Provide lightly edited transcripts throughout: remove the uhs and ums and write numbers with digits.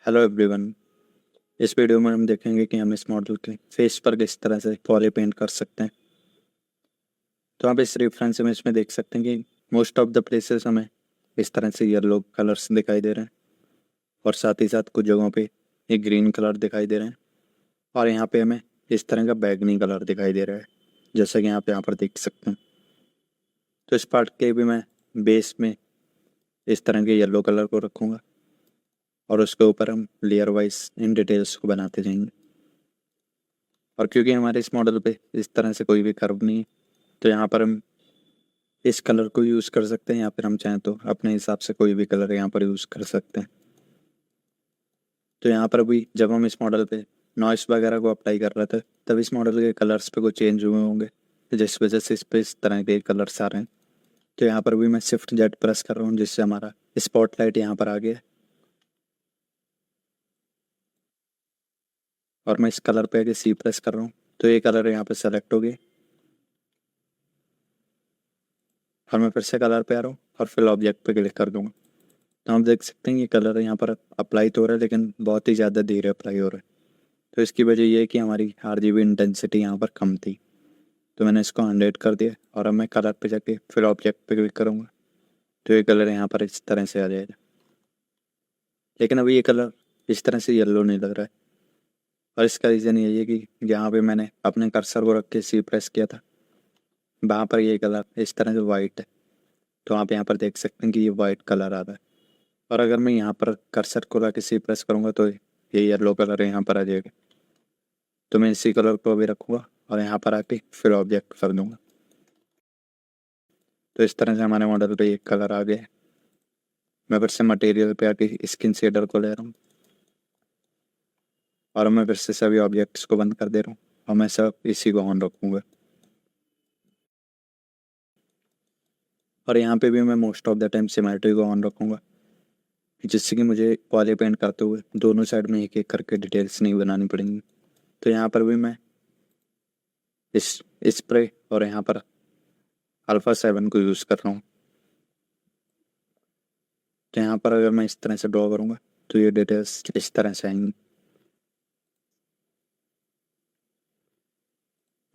Hello everyone. इस video में हम देखेंगे कि हम इस मॉडल के फेस पर किस तरह से पॉली पेंट कर सकते हैं। तो आप इस रेफरेंस इमेज में देख सकते हैं कि मोस्ट ऑफ द प्लेसेस हमें इस तरह से येलो कलर्स दिखाई दे रहे हैं और साथ ही साथ कुछ जगहों पे ये ग्रीन कलर दिखाई दे रहे हैं और यहाँ पे हमें इस तरह का बैगनी कलर दिखाई दे रहा है, जैसा कि आप यहाँ पर देख सकते हैं। तो इस पार्ट के भी मैं बेस में इस तरह के येलो कलर को रखूँगा और उसके ऊपर हम लेयर वाइज इन डिटेल्स को बनाते जाएंगे। और क्योंकि हमारे इस मॉडल पे इस तरह से कोई भी कर्व नहीं है, तो यहाँ पर हम इस कलर को यूज़ कर सकते हैं या फिर हम चाहें तो अपने हिसाब से कोई भी कलर यहाँ पर यूज़ कर सकते हैं। तो यहाँ पर भी जब हम इस मॉडल पे नॉइस वगैरह को अप्लाई कर रहे थे तब इस मॉडल के कलर्स पे कुछ चेंज हुए होंगे, जिस वजह से इस पे इस तरह के कलर्स आ रहे हैं। तो यहाँ पर भी मैं शिफ्ट जेड प्रेस कर रहा हूँ, जिससे हमारा स्पॉटलाइट यहाँ पर आ गया है और मैं इस कलर पे आगे सी प्रेस कर रहा हूँ तो ये कलर यहाँ पे सेलेक्ट हो गए और मैं फिर से कलर पे आ रहा हूँ और फिर ऑब्जेक्ट पे क्लिक कर दूंगा। तो हम देख सकते हैं ये कलर यहाँ पर अप्लाई तो हो रहा है, लेकिन बहुत ही ज़्यादा धीरे अप्लाई हो रहा है। तो इसकी वजह ये है कि हमारी RGB इंटेंसिटी यहाँ पर कम थी, तो मैंने इसको 100 कर दिया और अब मैं कलर पे जाके फिर ऑब्जेक्ट पे क्लिक करूँगा तो ये कलर यहाँ पर इस तरह से आ जाएगा। लेकिन अभी ये कलर इस तरह से येलो नहीं लग रहा है और इसका रीज़न यही है कि जहाँ पे मैंने अपने कर्सर को रख के सी प्रेस किया था वहाँ पर ये कलर इस तरह से वाइट है। तो आप यहाँ पर देख सकते हैं कि ये वाइट कलर आ रहा है और अगर मैं यहाँ पर कर्सर को रख के सी प्रेस करूँगा तो ये येलो कलर यहाँ पर आ जाएगा। तो मैं इसी कलर को भी रखूँगा और यहाँ पर आके फिर ऑब्जेक्ट कर दूँगा। तो इस तरह से हमारे मॉडल पे एक कलर आ गया है। मैं फिर से मटेरियल पे आके स्किन शेडर को ले रहा हूँ और मैं फिर से सभी ऑब्जेक्ट्स को बंद कर दे रहा हूँ और मैं सब इसी को ऑन रखूँगा। और यहाँ पे भी मैं most of the time symmetry को ऑन रखूँगा, जिससे कि मुझे पॉली पेंट करते हुए दोनों साइड में एक एक करके डिटेल्स नहीं बनानी पड़ेंगी। तो यहाँ पर भी मैं इस स्प्रे और यहाँ पर अल्फ़ा 7 को यूज़ कर रहा हूँ। तो यहाँ पर अगर मैं इस तरह से ड्रॉ करूँगा तो ये डिटेल्स इस तरह से आएंगी।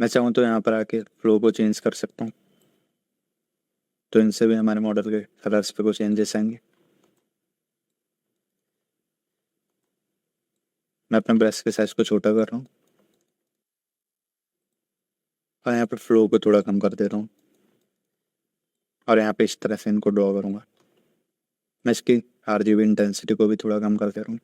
मैं चाहूँ तो यहाँ पर आके फ्लो को चेंज कर सकता हूँ, तो इनसे भी हमारे मॉडल के कलर्स पे कुछ चेंजेस आएंगे। मैं अपने ब्रश के साइज को छोटा कर रहा हूँ और यहाँ पर फ्लो को थोड़ा कम कर दे रहा हूँ और यहाँ पे इस तरह से इनको ड्रॉ करूँगा। मैं इसकी RGB इंटेंसिटी को भी थोड़ा कम कर दे रहा हूँ।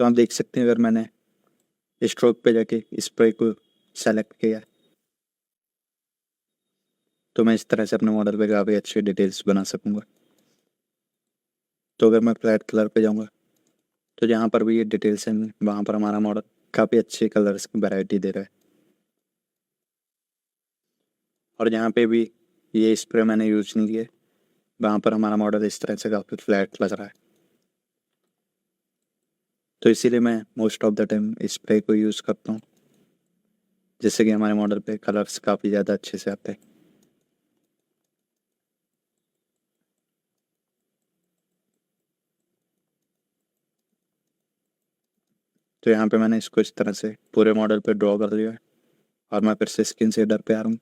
तो आप देख सकते हैं अगर मैंने स्ट्रोक पे जाके स्प्रे को सेलेक्ट किया तो मैं इस तरह से अपने मॉडल पे काफ़ी अच्छी डिटेल्स बना सकूँगा। तो अगर मैं फ्लैट कलर पे जाऊँगा तो जहाँ पर भी ये डिटेल्स हैं वहाँ पर हमारा मॉडल काफ़ी अच्छे कलर्स की वैरायटी दे रहा है। और जहाँ पे भी ये स्प्रे मैंने यूज नहीं किया वहाँ पर हमारा मॉडल इस तरह से काफ़ी फ्लैट लग रहा है। तो इसीलिए मैं most of the time spray को यूज़ करता हूँ, जिससे कि हमारे मॉडल पे कलर्स काफ़ी ज़्यादा अच्छे से आते हैं। तो यहाँ पे मैंने इसको इस तरह से पूरे मॉडल पे ड्रॉ कर लिया है और मैं फिर से स्किन शेडर पे आ रहा हूँ।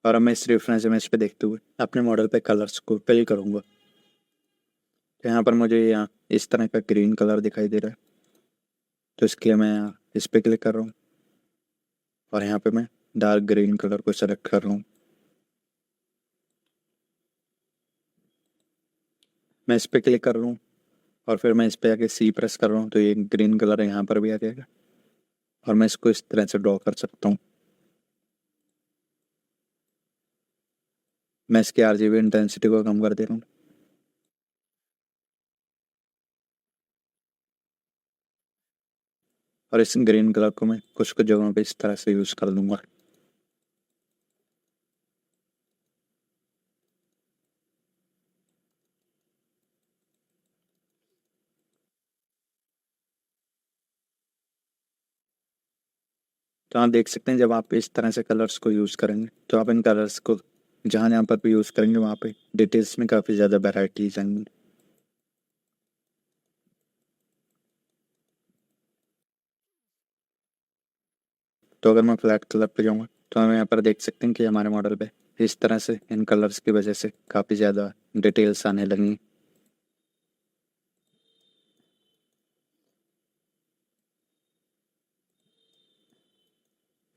और अब मैं इस रेफरेंस इमेज पे देखते हुए अपने मॉडल पे कलर्स को फिल करूँगा। तो यहाँ पर मुझे यहाँ इस तरह का ग्रीन कलर दिखाई दे रहा है, तो इसके लिए मैं यहाँ इस पर क्लिक कर रहा हूँ और यहाँ पे मैं डार्क ग्रीन कलर को सेलेक्ट कर रहा हूँ। मैं इस पर क्लिक कर रहा हूँ और फिर मैं इस पर आके सी प्रेस कर रहा हूँ तो ये ग्रीन कलर यहाँ पर भी आ जाएगा और मैं इसको इस तरह से ड्रॉ कर सकता हूँ। मैं इसकी RGB इंटेंसिटी को कम कर दे रहा हूँ और इस ग्रीन कलर को मैं कुछ कुछ जगहों पे इस तरह से यूज़ कर लूँगा। तो आप देख सकते हैं जब आप इस तरह से कलर्स को यूज़ करेंगे तो आप इन कलर्स को जहाँ जहाँ पर भी यूज़ करेंगे वहाँ पे डिटेल्स में काफ़ी ज़्यादा वेराइटीज आएंगी। तो अगर मैं फ्लैट कलर पे जाऊँगा तो हम यहाँ पर देख सकते हैं कि हमारे मॉडल पे इस तरह से इन कलर्स की वजह से काफ़ी ज़्यादा डिटेल्स आने लगी।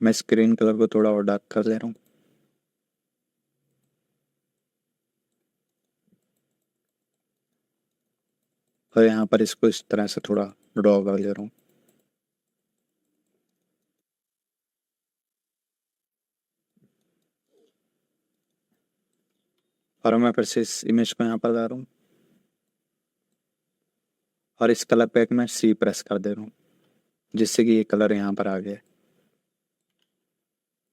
मैं स्क्रीन कलर को थोड़ा और डार्क कर ले रहा हूँ और यहाँ पर इसको इस तरह से थोड़ा ड्रॉ कर ले रहा हूँ। और मैं फिर से इस इमेज को यहाँ पर ला रहा हूँ और इस कलर पैक में सी प्रेस कर दे रहा हूँ जिससे कि ये कलर यहाँ पर आ गया है।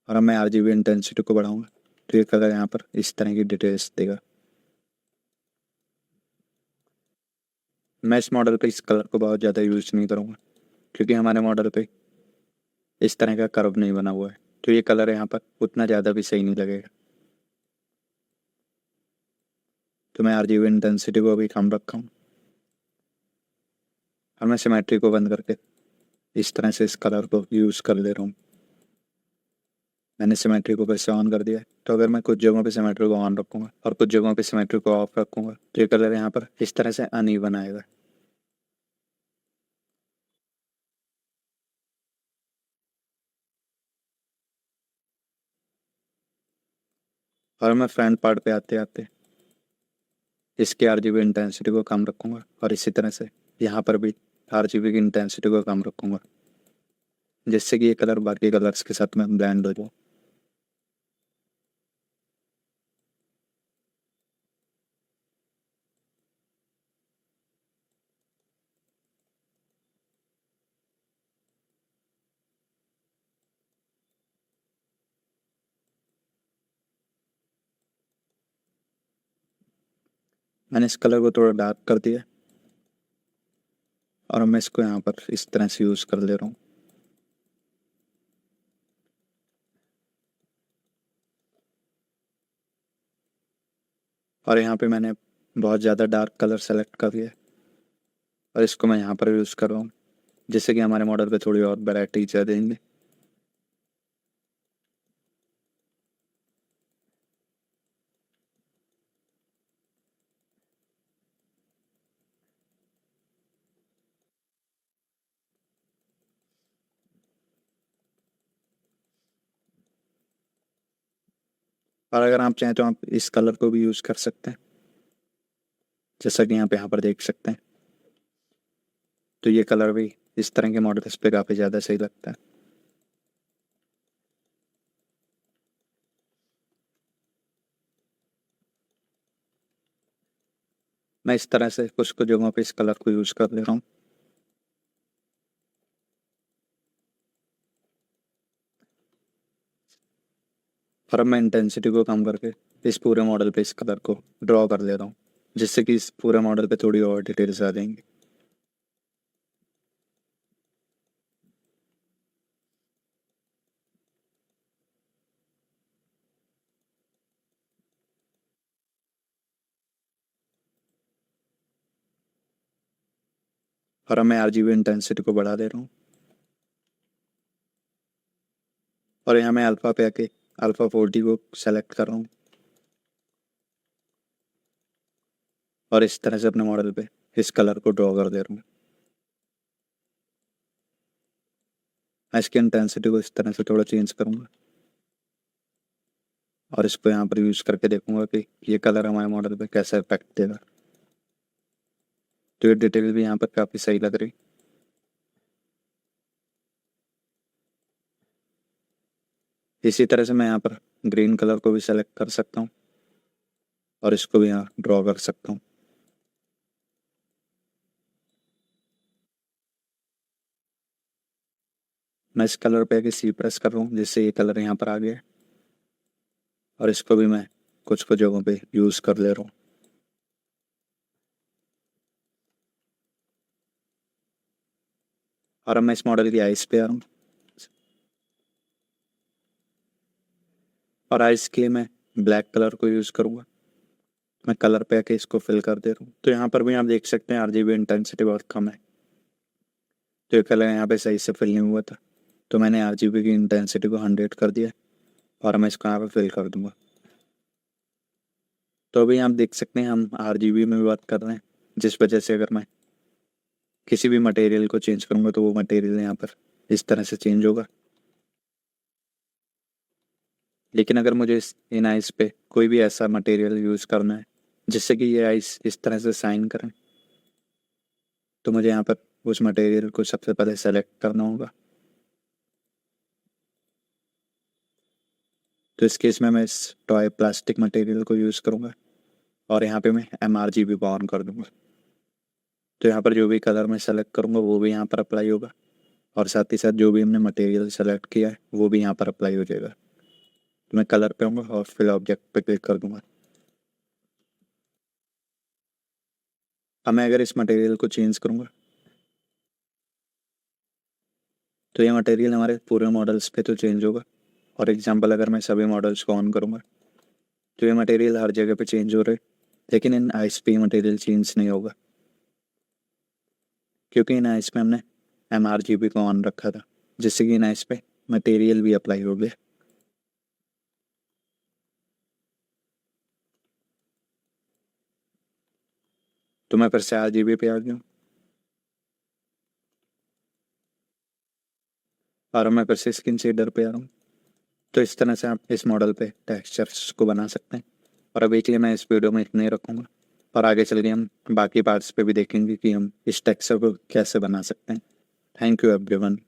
और अब मैं RGB इंटेंसिटी को बढ़ाऊंगा तो ये कलर यहाँ पर इस तरह की डिटेल्स देगा। मैं इस मॉडल पे इस कलर को बहुत ज़्यादा यूज़ नहीं करूँगा क्योंकि हमारे मॉडल पे इस तरह का कर्व नहीं बना हुआ है तो ये कलर यहाँ पर उतना ज़्यादा भी सही नहीं लगेगा। तो मैं RGB इंटेंसिटी को अभी कम रखा हूँ और मैं सिमेट्री को बंद करके इस तरह से इस कलर को यूज़ कर ले रहा हूँ। मैंने सिमेट्री को फिर से ऑन कर दिया है तो अगर मैं कुछ जगहों पे सिमेट्री को ऑन रखूँगा और कुछ जगहों पे सिमेट्री को ऑफ रखूँगा तो ये कलर यहाँ पर इस तरह से अनइवन आएगा। और मैं फ्रंट पार्ट पे आते आते इसके RGB इंटेंसिटी को कम रखूँगा और इसी तरह से यहाँ पर भी RGB की इंटेंसिटी को कम रखूँगा जिससे कि ये कलर बाकी कलर्स के साथ में ब्लेंड हो जाए। मैंने इस कलर को थोड़ा डार्क कर दिया और मैं इसको यहाँ पर इस तरह से यूज़ कर ले रहा हूँ। और यहाँ पे मैंने बहुत ज़्यादा डार्क कलर सेलेक्ट कर लिया और इसको मैं यहाँ पर यूज़ कर रहा हूँ जिससे कि हमारे मॉडल पे थोड़ी और वैरायटी आ देंगे। और अगर आप चाहें तो आप इस कलर को भी यूज़ कर सकते हैं जैसा कि यहाँ पर देख सकते हैं। तो ये कलर भी इस तरह के मॉडल्स पे काफ़ी ज़्यादा सही लगता है। मैं इस तरह से कुछ कुछ जगहों पे इस कलर को यूज़ कर ले रहा हूँ। और अब मैं इंटेंसिटी को कम करके इस पूरे मॉडल पे इस कलर को ड्रॉ कर ले रहा हूँ जिससे कि इस पूरे मॉडल पे थोड़ी और डिटेल्स आ जाएंगी। और अब मैं RGB इंटेंसिटी को बढ़ा दे रहा हूँ और यहाँ मैं अल्फ़ा पे आके अल्फ़ा 40 को सेलेक्ट कर रहा हूँ और इस तरह से अपने मॉडल पे इस कलर को ड्रॉ कर दे रहा हूँ। मैं इसकी इंटेंसिटी को इस तरह से थोड़ा चेंज करूँगा और इसको यहाँ पर यूज़ करके देखूंगा कि ये कलर हमारे मॉडल पे कैसा इफेक्ट देगा। तो ये डिटेल भी यहाँ पर काफ़ी सही लग रही। इसी तरह से मैं यहाँ पर ग्रीन कलर को भी सेलेक्ट कर सकता हूँ और इसको भी यहाँ ड्रॉ कर सकता हूँ। मैं इस कलर पे आके सी प्रेस कर रहा हूँ जिससे ये कलर यहाँ पर आ गया और इसको भी मैं कुछ कुछ जगहों पे यूज़ कर ले रहा हूँ। और अब मैं इस मॉडल की आइस पे आ रहा हूँ और आइस के लिए मैं ब्लैक कलर को यूज़ करूँगा। मैं कलर पे आके इसको फिल कर दे रहा हूँ। तो यहाँ पर भी आप देख सकते हैं RGB इंटेंसिटी बहुत कम है, तो ये कलर यहाँ पे सही से फिल नहीं हुआ था, तो मैंने RGB की इंटेंसिटी को 100 कर दिया और मैं इसको यहाँ पे फिल कर दूंगा। तो अभी आप देख सकते हैं हम RGB में भी बात कर रहे हैं, जिस वजह से अगर मैं किसी भी मटेरियल को चेंज करूँगा तो वो मटेरियल यहाँ पर इस तरह से चेंज होगा। लेकिन अगर मुझे इन आइस पे कोई भी ऐसा मटेरियल यूज़ करना है जिससे कि ये आइस इस तरह से शाइन करें, तो मुझे यहाँ पर उस मटेरियल को सबसे पहले सेलेक्ट करना होगा। तो इस केस में मैं इस टॉय प्लास्टिक मटेरियल को यूज़ करूँगा और यहाँ पे मैं MRGB को ऑन कर दूँगा। तो यहाँ पर जो भी कलर मैं सेलेक्ट करूँगा वो भी यहाँ पर अप्लाई होगा और साथ ही साथ जो भी हमने मटेरियल सेलेक्ट किया है वो भी यहाँ पर अप्लाई हो जाएगा। तो मैं कलर पे आऊँगा और फिल ऑब्जेक्ट पे क्लिक कर दूँगा। अब मैं अगर इस मटेरियल को चेंज करूँगा तो ये मटेरियल हमारे पूरे मॉडल्स पे तो चेंज होगा। और एग्जांपल अगर मैं सभी मॉडल्स को ऑन करूँगा तो ये मटेरियल हर जगह पे चेंज हो रहे, लेकिन इन आइस पे मटेरियल चेंज नहीं होगा, क्योंकि इन आइस पे हमने MRGB को ऑन रखा था, जिससे कि इन आइस पे मटेरियल भी अप्लाई हो गया। तो मैं फिर से RGB पे आ गया और मैं फिर से स्किन शेडर पे आ रहा हूँ। तो इस तरह से आप इस मॉडल पे टेक्सचर्स को बना सकते हैं। और अभी के लिए मैं इस वीडियो में इतना ही रखूँगा और आगे चल के हम बाकी पार्ट्स पे भी देखेंगे कि हम इस टेक्सचर को कैसे बना सकते हैं। Thank you everyone.